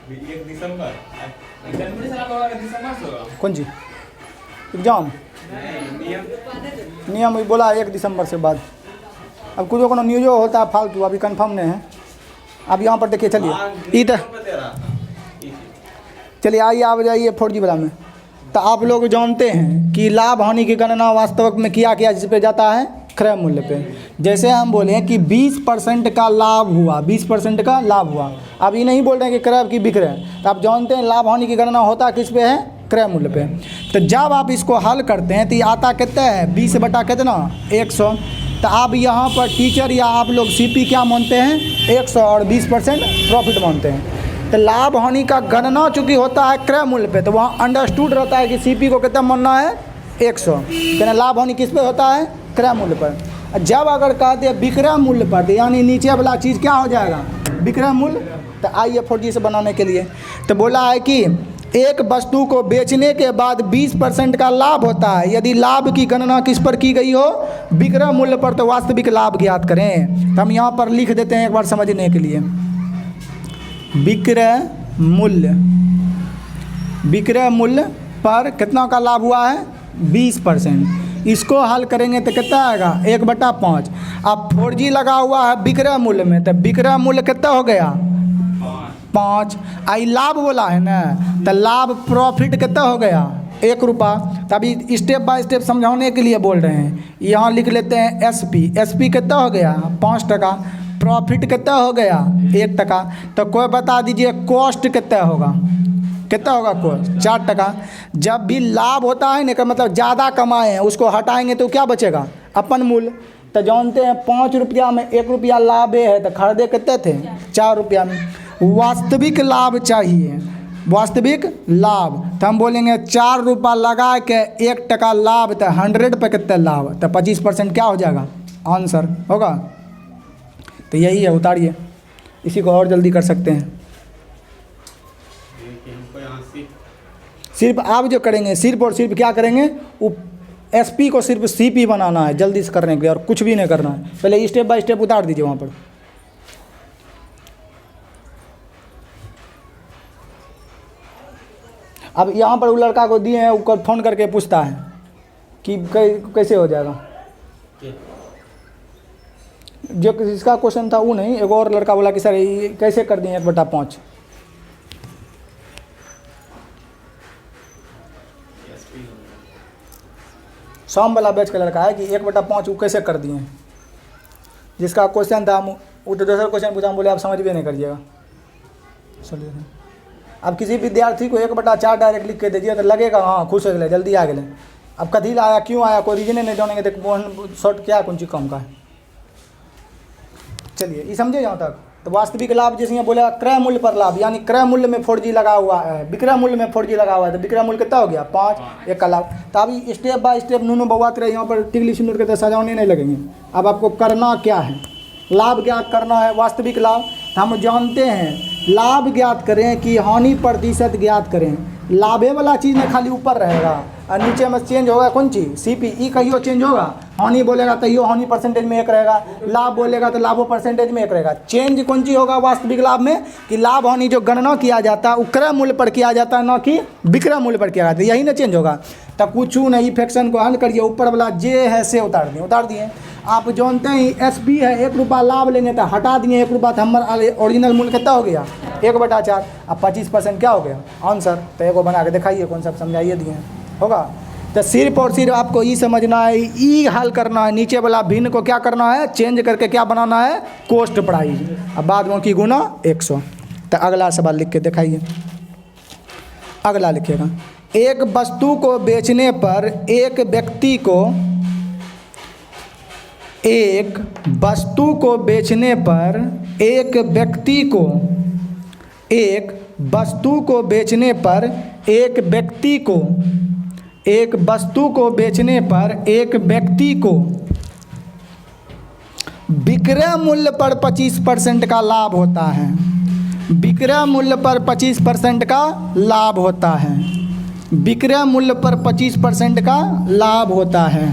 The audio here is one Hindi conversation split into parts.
1 दिसंबर जनवरी से लागू होगा, दिसंबर से होगा। कौन सी एग्जाम नियम भी बोला 1 दिसंबर से बाद। अब कुछ को न्यूजो होता है फालतू, अभी कंफर्म नहीं है। अब यहाँ पर देखिए, चलिए इधर चलिए आइए, आप जाइए 4G वाला में। तो आप लोग जानते हैं कि लाभ हानि की गणना वास्तविक में किया गया जिस पे जाता है क्रय मूल्य पे। जैसे हम बोले हैं कि 20% का लाभ हुआ, 20% का लाभ हुआ। अब ये नहीं बोल रहे हैं कि क्रय की विक्रय। तो आप जानते हैं लाभ हानि की गणना होता किस पे है, क्रय मूल्य पे। तो जब आप इसको हल करते हैं तो ये आता कितना है, 20 बटा कितना 100। तो आप यहाँ पर टीचर या आप लोग सीपी क्या मानते हैं 100 और 20% प्रॉफिट मानते हैं। तो लाभ हानि का गणना चूँकि होता है क्रय मूल्य पे, तो वहाँ अंडरस्टूड रहता है कि सीपी को कितना मानना है 100। यानी लाभ हानि किस पे होता है, क्रय मूल्य पर। जब अगर कहते हैं विक्रय मूल्य पर, तो यानी नीचे वाला चीज़ क्या हो जाएगा, विक्रय मूल्य। तो आइए 4G से बनाने के लिए तो बोला है कि एक वस्तु को बेचने के बाद 20% का लाभ होता है यदि लाभ की गणना किस पर की गई हो, विक्रय मूल्य पर। तो वास्तविक लाभ ज्ञात करें। तो हम यहाँ पर लिख देते हैं एक बार समझने के लिए, विक्रय मूल्य, विक्रय मूल्य पर कितना का लाभ हुआ है 20%। इसको हल करेंगे तो कितना आएगा 1/5। अब 4G लगा हुआ है विक्रय मूल्य में, तो विक्रय मूल्य कितना हो गया 5। आई लाभ बोला है ना, तो लाभ प्रॉफिट कितना हो गया 1 रुपया। तभी स्टेप बाय स्टेप समझाने के लिए बोल रहे हैं। यहाँ लिख लेते हैं एसपी कितना हो गया 5 टका, प्रॉफिट कितना हो गया 1 टका। तो कोई बता दीजिए कॉस्ट कितना होगा, कितना होगा कॉस्ट 4 टका। जब भी लाभ होता है ना का मतलब ज़्यादा कमाए हैं, उसको हटाएंगे तो क्या बचेगा अपन मूल्य। तो जानते हैं 5 रुपया में 1 रुपया लाभ है, तो खरीदे कितने थे 4 रुपया में। वास्तविक लाभ चाहिए, वास्तविक लाभ। तो हम बोलेंगे 4 रुपया लगा के 1 टका लाभ, तो 100 पे कितना लाभ, तो 25% क्या हो जाएगा आंसर होगा। तो यही है, उतारिए। इसी को और जल्दी कर सकते हैं। सिर्फ आप जो करेंगे सिर्फ और सिर्फ क्या करेंगे, एसपी को सिर्फ सीपी बनाना है जल्दी से करने के लिए, और कुछ भी नहीं करना है। पहले स्टेप बाय स्टेप उतार दीजिए वहाँ पर। अब यहाँ पर वो लड़का को दिए हैं, वो फ़ोन करके पूछता है कि कैसे हो जाएगा। जो जिसका क्वेश्चन था वो नहीं, एक और लड़का बोला कि सर ये कैसे कर दिए 1/5। शाम वाला बैच का लड़का है कि 1/5 वो कैसे कर दिए। जिसका क्वेश्चन था वो तो दूसरा क्वेश्चन पूछा, हम बोले आप समझ भी नहीं करिएगा। चलिए, अब किसी विद्यार्थी को 1/4 डायरेक्ट लिख के दीजिए तो लगेगा हाँ खुश हो गए जल्दी आ गए। अब कथी लाया क्यों आया कोई रीजन नहीं जानेंगे तो शॉर्ट क्या कौन चीज कम का है। चलिए ये समझे यहाँ तक। तो वास्तविक लाभ जैसे यहाँ बोला क्रय मूल्य पर लाभ, यानी क्रय मूल्य में 4G लगा हुआ है, विक्रय मूल्य में 4G लगा हुआ है। तो विक्रय मूल्य कितना हो गया 5, 1 का लाभ। तो अभी स्टेप बाय स्टेप नूनू बउआ तेरे यहाँ पर टिकली सिंदूर के तो सजाने नहीं लगेंगे। अब आपको करना क्या है, लाभ ज्ञात करना है, वास्तविक लाभ। हम जानते हैं लाभ ज्ञात करें कि हानि प्रतिशत ज्ञात करें। लाभे वाला चीज़ में खाली ऊपर रहेगा और नीचे में चेंज होगा कौन चीज़ सीपी। ई कहियो चेंज होगा, हानि बोलेगा तो यो हानि परसेंटेज में 1 रहेगा, लाभ बोलेगा तो लाभो परसेंटेज में 1 रहेगा। चेंज कौन चीज़ होगा वास्तविक लाभ में कि लाभ हानि जो गणना किया जाता है वो क्रय मूल्य पर किया जाता है, न कि विक्रय मूल्य पर किया जाता है। यही ना चेंज होगा। तो कुछ नहीं, फ्रैक्शन को हल करिए, ऊपर वाला जे है से उतार दिए। आप जानते हैं एसपी है 1 रुपया लाभ लेंगे तो हटा दिए 1 रुपया, तो हमारा ओरिजिनल मूल्य कितना हो गया 1/4। अब 25% क्या हो गया आंसर। तो एगो बना के दिखाइए कौन सा समझाइए दिए होगा। तो सिर्फ और सिर्फ आपको ये समझना है, ई हल करना है। नीचे वाला भिन्न को क्या करना है चेंज करके क्या बनाना है कोस्ट प्राइस, अब बाद में की गुना 100। तो अगला सवाल लिख के दिखाइए। अगला लिखिएगा, एक वस्तु को बेचने पर एक व्यक्ति को एक वस्तु को बेचने पर एक व्यक्ति को एक वस्तु को बेचने पर एक व्यक्ति को एक वस्तु को बेचने पर एक व्यक्ति को विक्रय मूल्य पर 25% का लाभ होता है। विक्रय मूल्य पर 25% का लाभ होता है। विक्रय मूल्य पर 25% का लाभ होता है।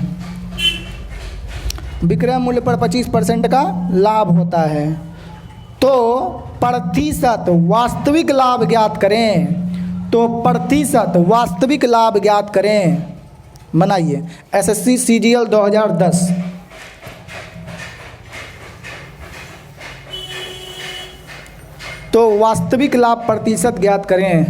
विक्रय मूल्य पर 25% का लाभ होता है। तो प्रतिशत वास्तविक लाभ ज्ञात करें, तो प्रतिशत वास्तविक लाभ ज्ञात करें। बनाइए एसएससी सीजीएल 2010। तो वास्तविक लाभ प्रतिशत ज्ञात करें।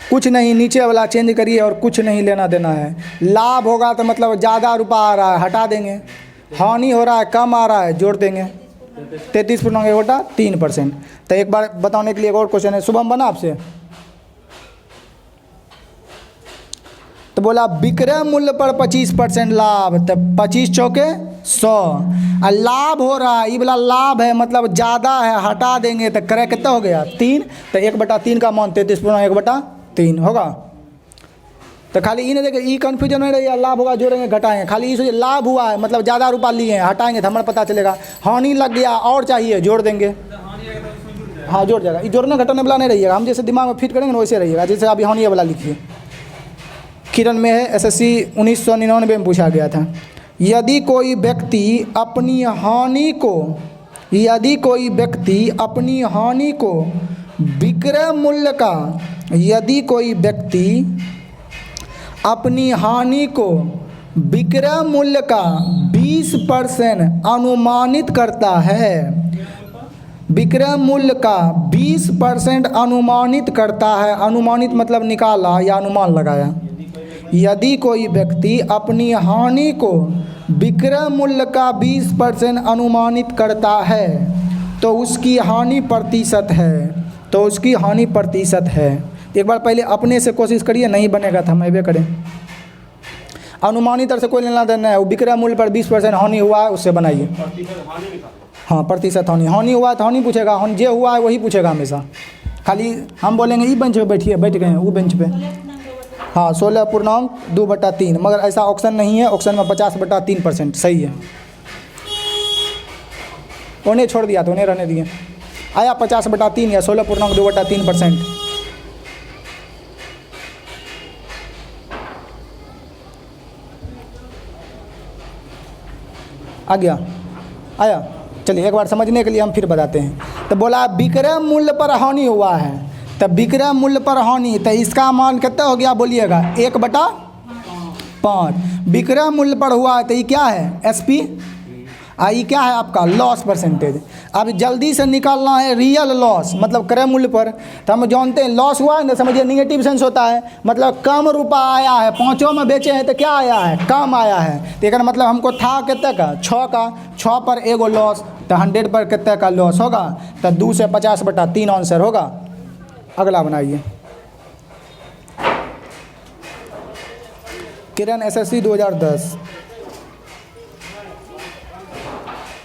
कुछ नहीं, नीचे वाला चेंज करिए और कुछ नहीं लेना देना है। लाभ होगा तो मतलब ज़्यादा रुपया आ रहा है, हटा देंगे। हानि हो रहा है, कम आ रहा है, जोड़ देंगे। 33.1/3%। तो एक बार बताने के लिए एक और क्वेश्चन है। शुभम बना आपसे, तो बोला विक्रय मूल्य पर 25% लाभ, तो 25 चौके 100। और लाभ हो रहा है, ये वाला लाभ है मतलब ज़्यादा है, हटा देंगे तो क्रय कितना हो गया 3। तो 1/3 का मान 33.1/3 होगा। तो खाली ये नहीं देखे, ये कन्फ्यूजन नहीं रही, लाभ होगा जोड़ेंगे घटाएंगे। खाली ये सोचिए लाभ हुआ है मतलब ज़्यादा रुपया लिए हैं, हटाएंगे तो हमें पता चलेगा। हानि लग गया और चाहिए, जोड़ देंगे। हाँ जोड़ जाएगा, ये जोड़ने घटाने वाला नहीं रहिएगा। हम जैसे दिमाग में फिट करेंगे ना वैसे रहिएगा। जैसे अभी हानि वाला लिखिए, किरण में है, एसएससी 1999 में पूछा गया था। यदि कोई व्यक्ति अपनी हानि को विक्रय मूल्य का, यदि कोई व्यक्ति अपनी हानि को विक्रय मूल्य का 20% अनुमानित करता है, विक्रय मूल्य का 20% अनुमानित करता है। अनुमानित मतलब निकाला या अनुमान लगाया। यदि कोई व्यक्ति अपनी हानि को विक्रय मूल्य का 20% अनुमानित करता है तो उसकी हानि प्रतिशत है, तो उसकी हानि प्रतिशत है। एक बार पहले अपने से कोशिश करिए, नहीं बनेगा तो हम ऐसे करें। अनुमानित तरह से कोई लेना देना है, वो विक्रय मूल्य पर 20% हानि हुआ है उससे बनाइए। हाँ प्रतिशत हानि हुआ है तो हानि पूछेगा, हानि जो हुआ है वही पूछेगा हमेशा। खाली हम बोलेंगे ई बेंच पे बैठिए, बैठ गए वो बेंच पे। हाँ 16.2/3, मगर ऐसा ऑप्शन नहीं है। ऑप्शन में 50/3% सही है। उन्हें छोड़ दिया तो उन्हें रहने दिए। आया 50/3 या 16.2/3%। आ गया, आया। चलिए एक बार समझने के लिए हम फिर बताते हैं। तो बोला विक्रय मूल्य पर हानि हुआ है, तब विक्रय मूल्य पर हानि, तो इसका मान कितना हो गया बोलिएगा 1/5। विक्रय मूल्य पर हुआ है तो ये क्या है एसपी, ये क्या है आपका लॉस परसेंटेज। अब जल्दी से निकालना है रियल लॉस मतलब क्रय मूल्य पर। तो हम जानते हैं लॉस हुआ है ना, समझिए निगेटिव सेंस होता है, मतलब कम रुपया आया है। 5 में बेचे हैं तो क्या आया है, कम आया है। तो एक मतलब हमको था कितने का 6 का, 6 पर एगो लॉस, तो 100 पर कितने का लॉस होगा, तो 2 से 50/3 आंसर होगा। अगला बनाइए, किरण एसएससी 2010।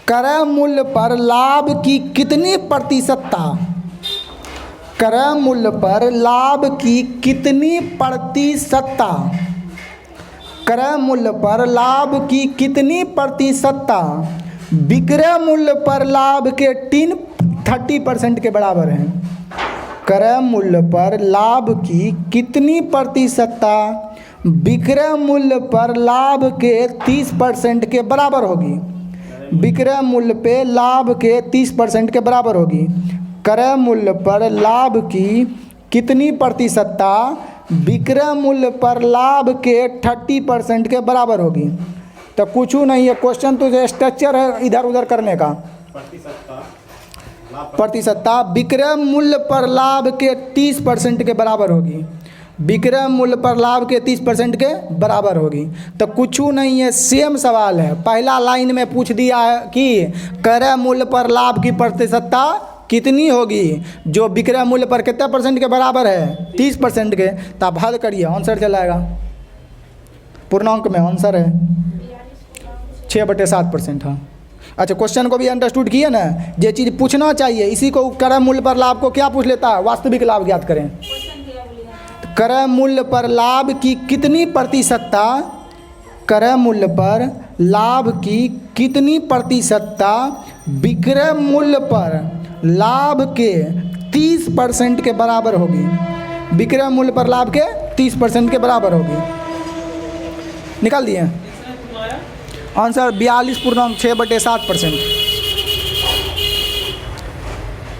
क्रय मूल्य पर लाभ की कितनी प्रतिशतता, क्रय मूल्य पर लाभ की कितनी प्रतिशतता, क्रय मूल्य पर लाभ की कितनी प्रतिशतता विक्रय मूल्य पर लाभ के 30% के बराबर है। क्रय मूल्य पर लाभ की कितनी प्रतिशतता विक्रय मूल्य पर लाभ के 30% के बराबर होगी। विक्रय मूल्य पे लाभ के 30% के बराबर होगी। क्रय मूल्य पर लाभ की कितनी प्रतिशतता विक्रय मूल्य पर लाभ के 30% के बराबर होगी। तो कुछ नहीं है, क्वेश्चन तो स्ट्रक्चर है इधर उधर करने का। प्रतिशतता विक्रय मूल्य पर लाभ के 30% के बराबर होगी। विक्रय मूल्य पर लाभ के 30% के बराबर होगी। तो कुछ नहीं है, सेम सवाल है। पहला लाइन में पूछ दिया है कि क्रय मूल्य पर लाभ की प्रतिशतता कितनी होगी, जो विक्रय मूल्य पर कितने % के बराबर है 30% के। तो आप हल करिए, आंसर चला आएगा। पूर्णांक में आंसर है 6/7%। हाँ अच्छा, क्वेश्चन को भी अंडरस्टूड किए ना, ये चीज़ पूछना चाहिए। इसी को क्रय मूल्य पर लाभ को क्या पूछ लेता है, वास्तविक लाभ ज्ञात करें। क्रय मूल्य पर लाभ की कितनी प्रतिशतता, क्रय मूल्य पर लाभ की कितनी प्रतिशतता विक्रय मूल्य पर लाभ के 30% के बराबर होगी। विक्रय मूल्य पर लाभ के 30% के बराबर होगी। निकाल दिए आंसर 42.6/7%।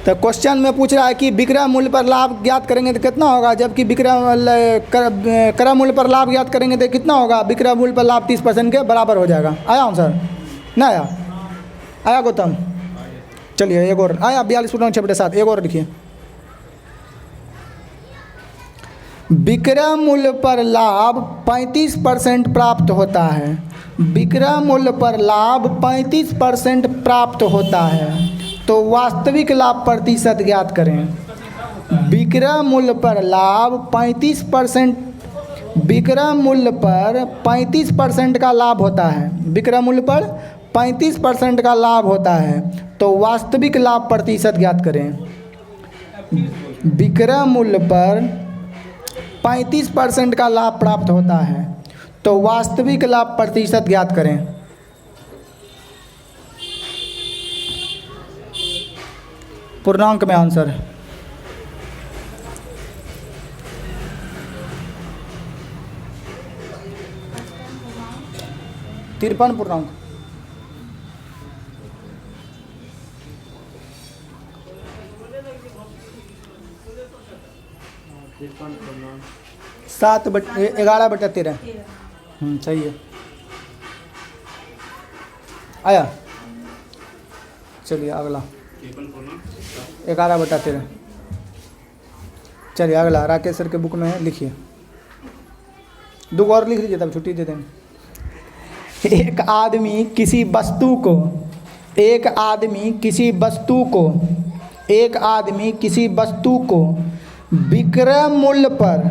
तो क्वेश्चन में पूछ रहा है कि विक्रय मूल्य पर लाभ ज्ञात करेंगे तो कितना होगा, जबकि क्रय मूल्य पर लाभ ज्ञात करेंगे तो कितना होगा, विक्रय मूल्य पर लाभ 30% के बराबर हो जाएगा। आया आंसर ना आया? आया गौतम? चलिए एक और आया 42.6/7 एक और लिखिए। विक्रय मूल्य पर लाभ 35% प्राप्त होता है। विक्रय मूल्य पर लाभ 35% प्राप्त होता है, तो वास्तविक लाभ प्रतिशत ज्ञात करें। विक्रय मूल्य पर लाभ 35%, विक्रय मूल्य पर 35% का लाभ होता है। विक्रय मूल्य पर 35% का लाभ होता है, तो वास्तविक लाभ प्रतिशत ज्ञात करें। विक्रय मूल्य पर 35% का लाभ प्राप्त होता है, तो वास्तविक लाभ प्रतिशत ज्ञात करें। पूर्णांक में आंसर है। तिरपन पूर्णांक। सात 11/13। सही है। आया? चलिए अगला 11/13। चलिए अगला राकेश सर के बुक में है, लिखिए। 2 और लिख लीजिए तब छुट्टी दे देंगे। एक आदमी किसी वस्तु को विक्रय मूल्य पर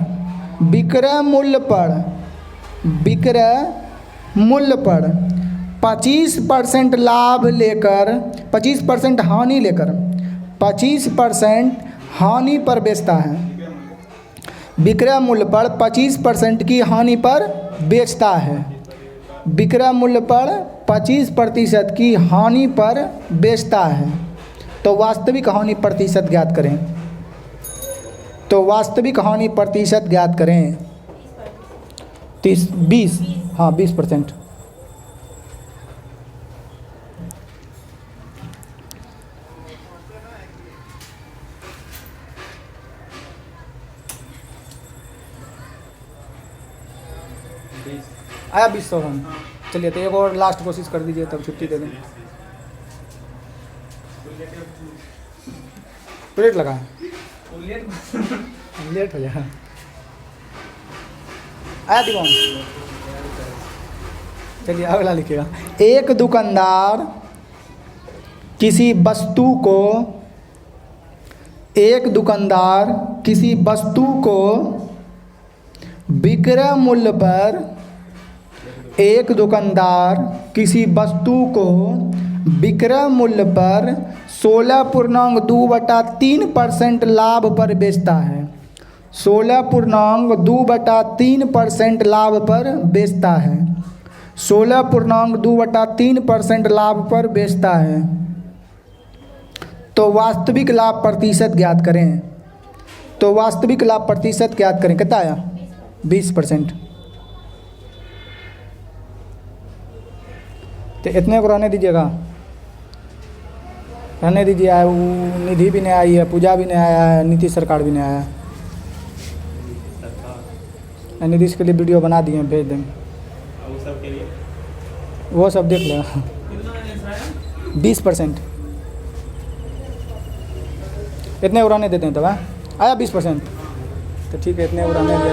25% लाभ लेकर 25% हानि पर बेचता है। विक्रय मूल्य पर 25% की हानि पर बेचता है। विक्रय मूल्य पर 25% की हानि पर बेचता है, तो वास्तविक हानि प्रतिशत ज्ञात करें। तो वास्तविक हानि प्रतिशत ज्ञात करें। 20 हाँ 20%। आया 20 हम। चलिए तो एक और लास्ट कोशिश कर दीजिए तब छुट्टी दे दें। प्लेट लगा लेट हो जाएगा। आया दीवान? चलिए अगला लिखिएगा। एक दुकानदार किसी वस्तु को विक्रय मूल्य पर 16.2/3% लाभ पर बेचता है। 16.2/3% लाभ पर बेचता है। 16.2/3% लाभ पर बेचता है, तो वास्तविक लाभ प्रतिशत ज्ञात करें। तो वास्तविक लाभ प्रतिशत ज्ञात करें। कितना आया? 20%। तो इतने को रहने दीजिएगा, रहने दीजिए। निधि भी नहीं आई है, पूजा भी नहीं आया है, नीतीश सरकार भी नहीं आया है। नीतीश के लिए वीडियो बना दिए, भेज देंगे। वो सब देख लेगा। 20%। इतने उड़ाने देते हैं तब। आया 20%। तो ठीक है, इतने उड़ाने दिया जाए।